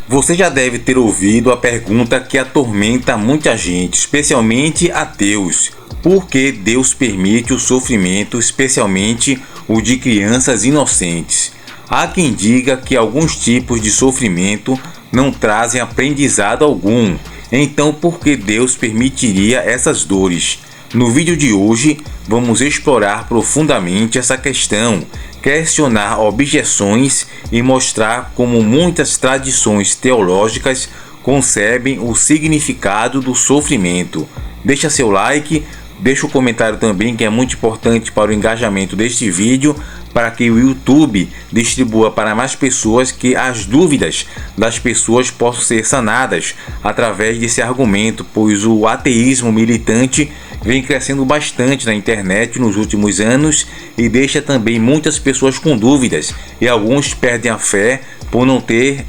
Você já deve ter ouvido a pergunta que atormenta muita gente, especialmente ateus. Por que Deus permite o sofrimento, especialmente o de crianças inocentes? Há quem diga que alguns tipos de sofrimento não trazem aprendizado algum. Então, por que Deus permitiria essas dores? No vídeo de hoje, vamos explorar profundamente essa questão, questionar objeções e mostrar como muitas tradições teológicas concebem o significado do sofrimento. Deixa seu like, deixa o comentário também, que é muito importante para o engajamento deste vídeo, para que o YouTube distribua para mais pessoas, que as dúvidas das pessoas possam ser sanadas através desse argumento, pois o ateísmo militante vem crescendo bastante na internet nos últimos anos e deixa também muitas pessoas com dúvidas, e alguns perdem a fé por não ter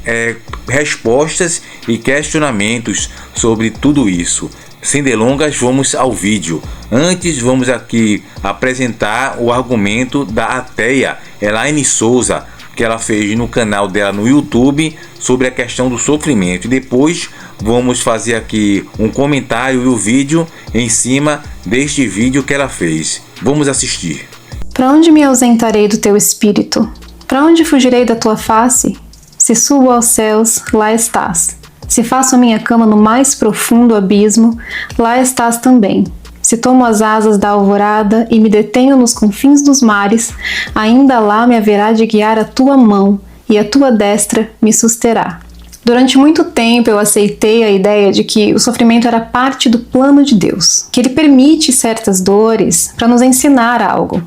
respostas e questionamentos sobre tudo isso. Sem delongas, vamos ao vídeo. Antes, vamos aqui apresentar o argumento da ateia Elaine Souza, que ela fez no canal dela no YouTube sobre a questão do sofrimento. E depois vamos fazer aqui um comentário e o vídeo em cima deste vídeo que ela fez. Vamos assistir. Para onde me ausentarei do teu espírito? Para onde fugirei da tua face? Se subo aos céus, lá estás. Se faço a minha cama no mais profundo abismo, lá estás também. Se tomo as asas da alvorada e me detenho nos confins dos mares, ainda lá me haverá de guiar a tua mão, e a tua destra me susterá. Durante muito tempo eu aceitei a ideia de que o sofrimento era parte do plano de Deus, que Ele permite certas dores para nos ensinar algo.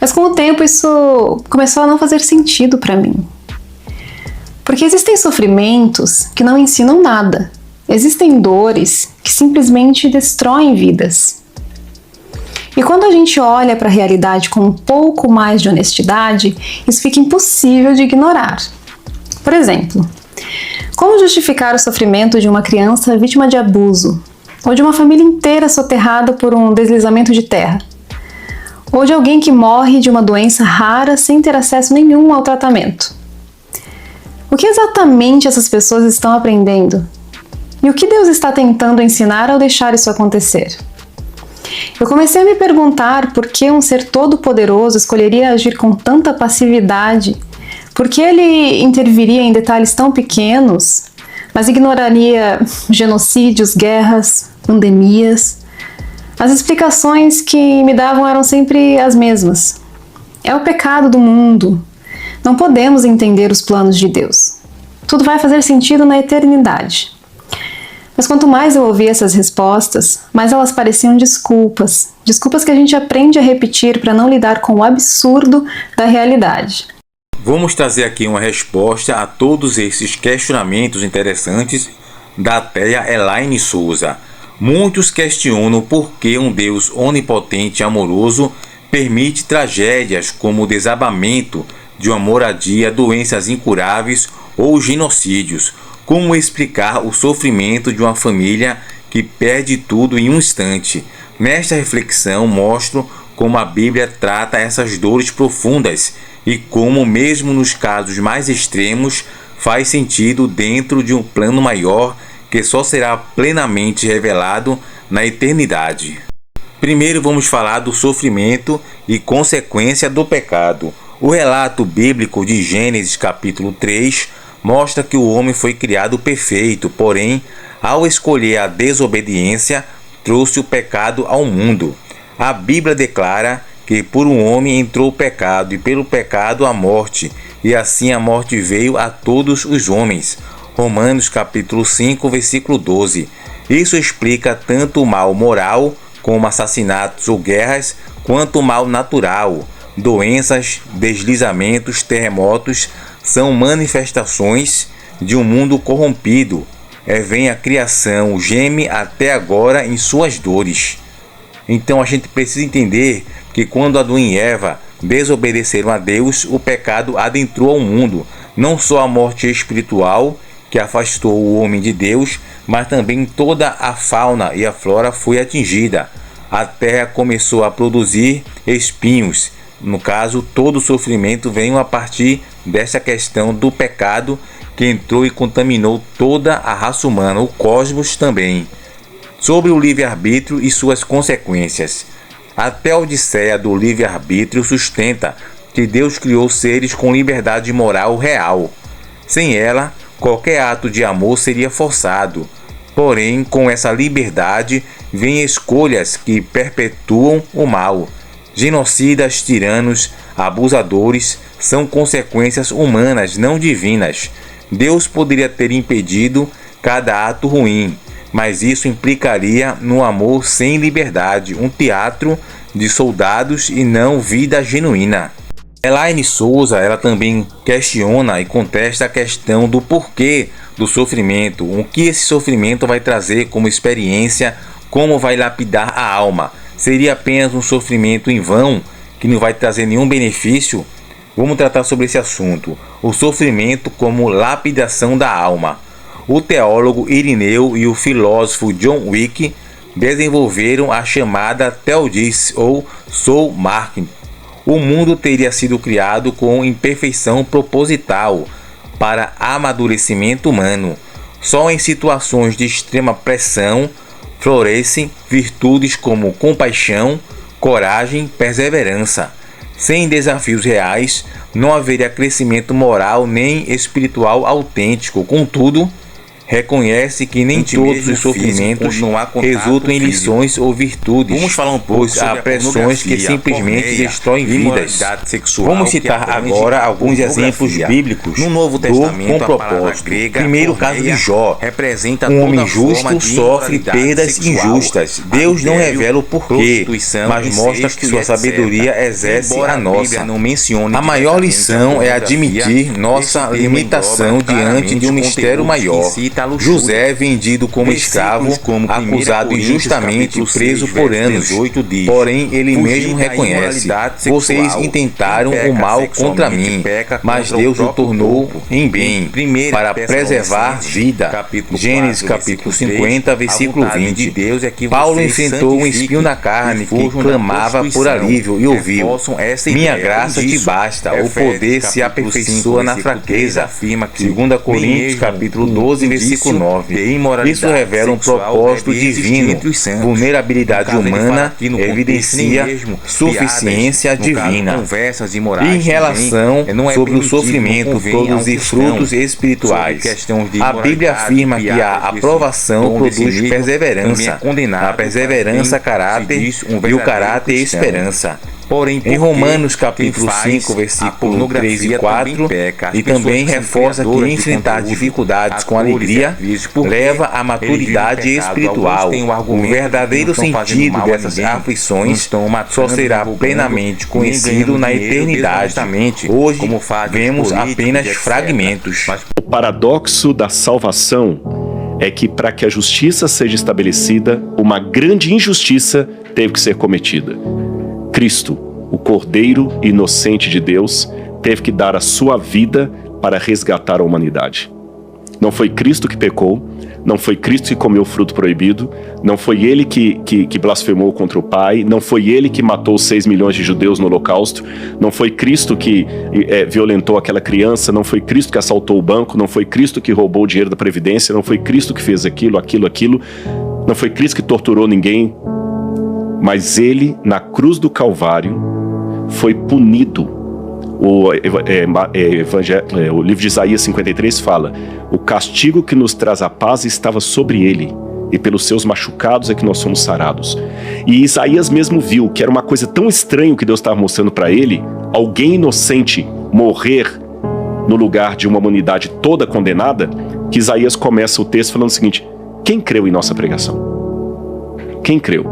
Mas com o tempo isso começou a não fazer sentido para mim. Porque existem sofrimentos que não ensinam nada. Existem dores que simplesmente destroem vidas. E quando a gente olha para a realidade com um pouco mais de honestidade, isso fica impossível de ignorar. Por exemplo, como justificar o sofrimento de uma criança vítima de abuso? Ou de uma família inteira soterrada por um deslizamento de terra? Ou de alguém que morre de uma doença rara sem ter acesso nenhum ao tratamento? O que exatamente essas pessoas estão aprendendo? E o que Deus está tentando ensinar ao deixar isso acontecer? Eu comecei a me perguntar por que um ser todo-poderoso escolheria agir com tanta passividade, por que ele interviria em detalhes tão pequenos, mas ignoraria genocídios, guerras, pandemias. As explicações que me davam eram sempre as mesmas. É o pecado do mundo. Não podemos entender os planos de Deus. Tudo vai fazer sentido na eternidade. Mas quanto mais eu ouvia essas respostas, mais elas pareciam desculpas. Desculpas que a gente aprende a repetir para não lidar com o absurdo da realidade. Vamos trazer aqui uma resposta a todos esses questionamentos interessantes da ateia Elaine Souza. Muitos questionam por que um Deus onipotente e amoroso permite tragédias como o desabamento de uma moradia, doenças incuráveis ou genocídios. Como explicar o sofrimento de uma família que perde tudo em um instante? Nesta reflexão mostro como a Bíblia trata essas dores profundas e como, mesmo nos casos mais extremos, faz sentido dentro de um plano maior que só será plenamente revelado na eternidade. Primeiro vamos falar do sofrimento e consequência do pecado. O relato bíblico de Gênesis capítulo 3 mostra que o homem foi criado perfeito, porém, ao escolher a desobediência, trouxe o pecado ao mundo. A Bíblia declara que por um homem entrou o pecado, e pelo pecado a morte, e assim a morte veio a todos os homens. Romanos capítulo 5, versículo 12. Isso explica tanto o mal moral, como assassinatos ou guerras, quanto o mal natural. Doenças, deslizamentos, terremotos são manifestações de um mundo corrompido. Vem a criação, geme até agora em suas dores. Então a gente precisa entender que quando Adão e Eva desobedeceram a Deus, o pecado adentrou ao mundo. Não só a morte espiritual, que afastou o homem de Deus, mas também toda a fauna e a flora foi atingida. A terra começou a produzir espinhos. No caso, todo o sofrimento veio a partir dessa questão do pecado que entrou e contaminou toda a raça humana, o cosmos também. Sobre o livre-arbítrio e suas consequências. A Teodiceia do livre-arbítrio sustenta que Deus criou seres com liberdade moral real. Sem ela, qualquer ato de amor seria forçado. Porém, com essa liberdade, vêm escolhas que perpetuam o mal. Genocidas, tiranos, abusadores são consequências humanas, não divinas. Deus poderia ter impedido cada ato ruim, mas isso implicaria no amor sem liberdade, um teatro de soldados e não vida genuína. Elaine Souza, ela também questiona e contesta a questão do porquê do sofrimento, o que esse sofrimento vai trazer como experiência, como vai lapidar a alma. Seria apenas um sofrimento em vão, que não vai trazer nenhum benefício? Vamos tratar sobre esse assunto, o sofrimento como lapidação da alma. O teólogo Irineu e o filósofo John Wick desenvolveram a chamada Theodice ou Soul Marking. O mundo teria sido criado com imperfeição proposital para amadurecimento humano. Só em situações de extrema pressão florescem virtudes como compaixão, coragem, perseverança. Sem desafios reais, não haveria crescimento moral nem espiritual autêntico. Contudo, reconhece que nem todos os sofrimentos resultam em lições ou virtudes. Vamos falar um pouco sobre há pressões que simplesmente destroem vidas. Vamos citar agora alguns exemplos bíblicos no Novo Testamento com propósito. Primeiro, o caso de Jó. Um homem justo sofre perdas injustas. Deus não revela o porquê, mas mostra que sua sabedoria exerce a nossa. A maior lição é admitir nossa limitação diante de um mistério maior. José é vendido como escravo, acusado injustamente, preso por anos. Porém, ele mesmo reconhece: vocês intentaram o mal contra mim, mas Deus o tornou em bem, para preservar vida. Gênesis capítulo 50, versículo 20. Paulo enfrentou um espinho na carne que clamava por alívio e ouviu: minha graça te basta, o poder se aperfeiçoa na fraqueza. 2 Coríntios capítulo 12, versículo 9. Isso revela um propósito divino. Vulnerabilidade humana evidencia suficiência divina. E em relação sobre o sofrimento produzir frutos espirituais, a Bíblia afirma que a aprovação produz perseverança, a perseverança caráter e o caráter esperança. Porém, em Romanos capítulo 5, versículo 3 e 4, e também reforça que enfrentar dificuldades com alegria leva à maturidade espiritual. O verdadeiro sentido dessas aflições só será plenamente conhecido na eternidade. Hoje, vemos apenas fragmentos. O paradoxo da salvação é que, para que a justiça seja estabelecida, uma grande injustiça teve que ser cometida. Cristo, o Cordeiro inocente de Deus, teve que dar a sua vida para resgatar a humanidade. Não foi Cristo que pecou, não foi Cristo que comeu o fruto proibido, não foi ele que blasfemou contra o Pai, não foi ele que matou 6 milhões de judeus no Holocausto, não foi Cristo que violentou aquela criança, não foi Cristo que assaltou o banco, não foi Cristo que roubou o dinheiro da Previdência, não foi Cristo que fez aquilo, não foi Cristo que torturou ninguém. Mas ele, na cruz do Calvário, foi punido. O livro de Isaías 53 fala: o castigo que nos traz a paz estava sobre ele, e pelos seus machucados é que nós somos sarados. E Isaías mesmo viu que era uma coisa tão estranha que Deus estava mostrando para ele, alguém inocente morrer no lugar de uma humanidade toda condenada, que Isaías começa o texto falando o seguinte: quem creu em nossa pregação? Quem creu?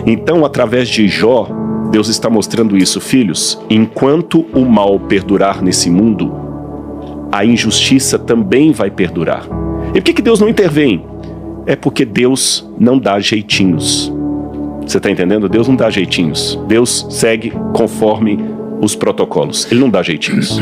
Então, através de Jó, Deus está mostrando isso. Filhos, enquanto o mal perdurar nesse mundo, a injustiça também vai perdurar. E por que Deus não intervém? É porque Deus não dá jeitinhos. Você está entendendo? Deus não dá jeitinhos. Deus segue conforme os protocolos. Ele não dá jeitinhos.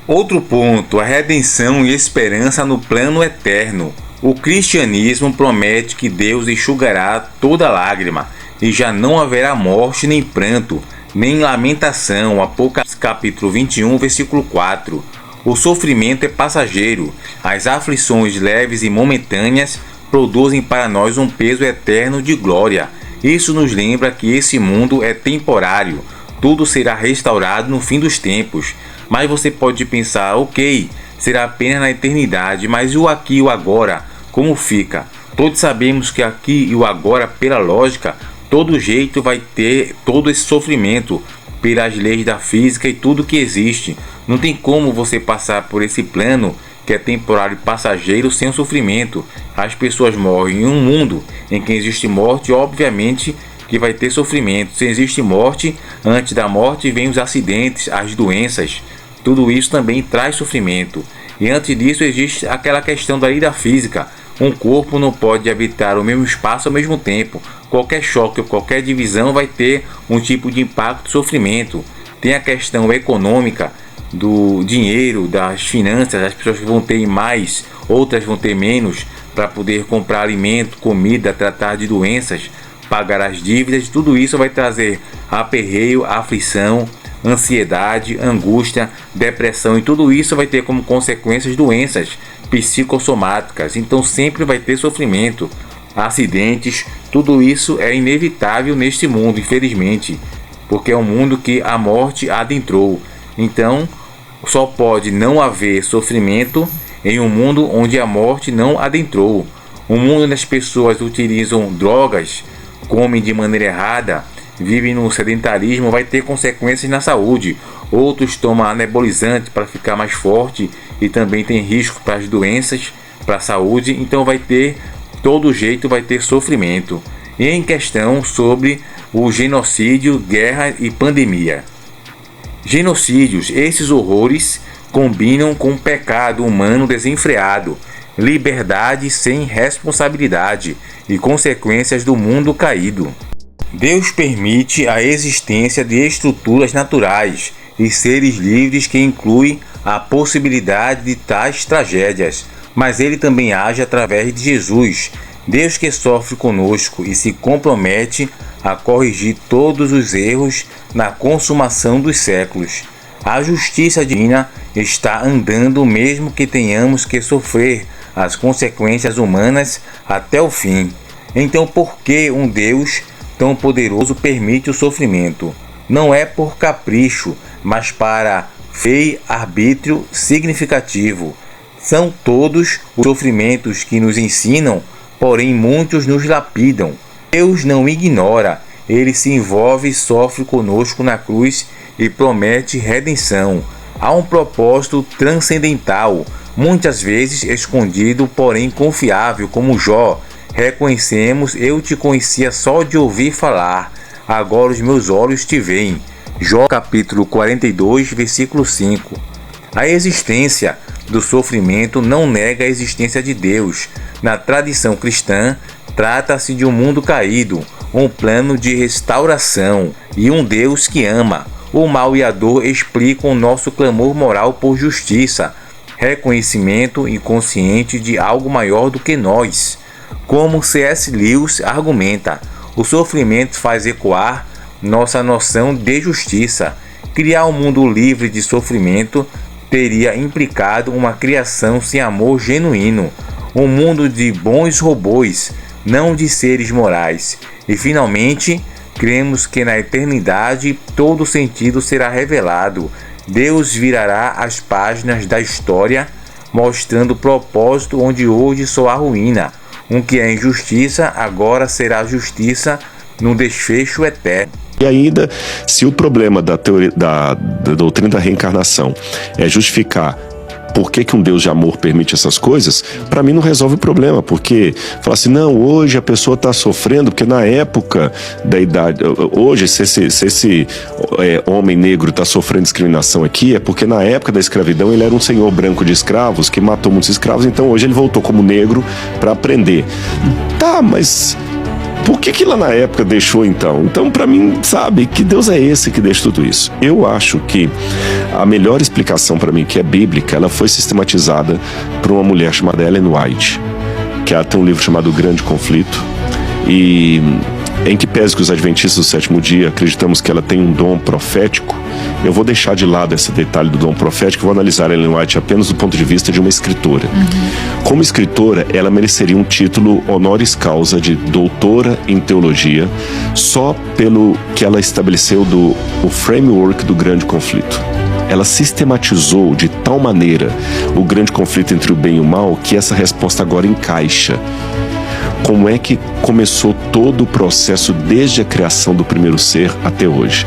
Outro ponto, a redenção e esperança no plano eterno. O cristianismo promete que Deus enxugará toda lágrima, e já não haverá morte, nem pranto, nem lamentação. Apocalipse capítulo 21, versículo 4. O sofrimento é passageiro. As aflições leves e momentâneas produzem para nós um peso eterno de glória. Isso nos lembra que esse mundo é temporário. Tudo será restaurado no fim dos tempos. Mas você pode pensar, ok, será apenas na eternidade, mas e o aqui e o agora? Como fica? Todos sabemos que aqui e o agora, pela lógica, todo jeito vai ter todo esse sofrimento, pelas leis da física e tudo que existe. Não tem como você passar por esse plano que é temporário e passageiro sem o sofrimento. As pessoas morrem em um mundo em que existe morte, obviamente que vai ter sofrimento. Se existe morte, antes da morte vem os acidentes, as doenças. Tudo isso também traz sofrimento. E antes disso existe aquela questão da lei da física. Um corpo não pode habitar o mesmo espaço ao mesmo tempo. Qualquer choque ou qualquer divisão vai ter um tipo de impacto e sofrimento. Tem a questão econômica do dinheiro, das finanças. As pessoas vão ter mais, outras vão ter menos para poder comprar alimento, comida, tratar de doenças, pagar as dívidas. Tudo isso vai trazer aperreio, aflição, ansiedade, angústia, depressão, e tudo isso vai ter como consequências doenças psicossomáticas. Então sempre vai ter sofrimento, acidentes. Tudo isso é inevitável neste mundo, infelizmente, porque é um mundo que a morte adentrou. Então só pode não haver sofrimento em um mundo onde a morte não adentrou. Um mundo onde as pessoas utilizam drogas, comem de maneira errada, vivem no sedentarismo, vai ter consequências na saúde. Outros tomam anabolizante para ficar mais forte e também tem risco para as doenças, para a saúde. Então vai ter, todo jeito vai ter sofrimento. E em questão sobre o genocídio, guerra e pandemia. Genocídios, esses horrores combinam com o pecado humano desenfreado, liberdade sem responsabilidade e consequências do mundo caído. Deus permite a existência de estruturas naturais e seres livres que inclui a possibilidade de tais tragédias, mas Ele também age através de Jesus, Deus que sofre conosco e se compromete a corrigir todos os erros na consumação dos séculos. A justiça divina está andando mesmo que tenhamos que sofrer as consequências humanas até o fim. Então por que um Deus tão poderoso permite o sofrimento? Não é por capricho, mas para fé, arbítrio significativo. São todos os sofrimentos que nos ensinam, porém muitos nos lapidam. Deus não ignora, Ele se envolve e sofre conosco na cruz e promete redenção. Há um propósito transcendental, muitas vezes escondido, porém confiável, como Jó. Reconhecemos, eu te conhecia só de ouvir falar, agora os meus olhos te veem. Jó capítulo 42, versículo 5. A existência do sofrimento não nega a existência de Deus. Na tradição cristã, trata-se de um mundo caído, um plano de restauração e um Deus que ama. O mal e a dor explicam o nosso clamor moral por justiça, reconhecimento inconsciente de algo maior do que nós. Como C.S. Lewis argumenta, o sofrimento faz ecoar nossa noção de justiça. Criar um mundo livre de sofrimento teria implicado uma criação sem amor genuíno, um mundo de bons robôs, não de seres morais. E finalmente, cremos que na eternidade todo sentido será revelado. Deus virará as páginas da história, mostrando o propósito onde hoje só há ruína. Um que é injustiça, agora será justiça no desfecho eterno. E ainda, se o problema da doutrina da reencarnação é justificar por que um Deus de amor permite essas coisas, para mim não resolve o problema, porque fala assim, não, hoje a pessoa está sofrendo, porque na época da idade, hoje se esse homem negro está sofrendo discriminação aqui, é porque na época da escravidão ele era um senhor branco de escravos, que matou muitos escravos, então hoje ele voltou como negro para aprender. Tá, mas por que lá na época deixou então? Então, para mim, sabe, que Deus é esse que deixa tudo isso. Eu acho que a melhor explicação para mim, que é bíblica, ela foi sistematizada por uma mulher chamada Ellen White, que ela tem um livro chamado O Grande Conflito, e Em que pese que os adventistas do sétimo dia acreditamos que ela tem um dom profético, eu vou deixar de lado esse detalhe do dom profético e vou analisar Ellen White apenas do ponto de vista de uma escritora. Como escritora, ela mereceria um título honoris causa de doutora em teologia, só pelo que ela estabeleceu o framework do grande conflito. Ela sistematizou de tal maneira o grande conflito entre o bem e o mal que essa resposta agora encaixa. Como é que começou todo o processo desde a criação do primeiro ser até hoje?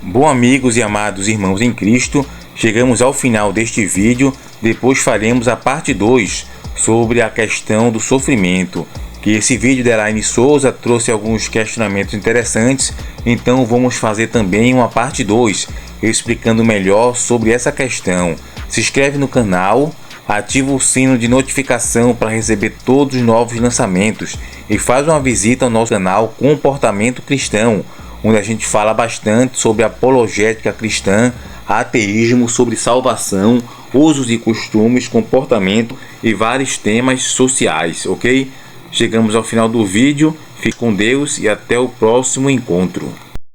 Bom, amigos e amados irmãos em Cristo, chegamos ao final deste vídeo. Depois faremos a parte 2 sobre a questão do sofrimento, que esse vídeo de Elaine Souza trouxe alguns questionamentos interessantes, então vamos fazer também uma parte 2 explicando melhor sobre essa questão. Se inscreve no canal, ativa o sino de notificação para receber todos os novos lançamentos e faz uma visita ao nosso canal Comportamento Cristão, onde a gente fala bastante sobre apologética cristã, ateísmo, sobre salvação, usos e costumes, comportamento e vários temas sociais, ok? Chegamos ao final do vídeo, fique com Deus e até o próximo encontro.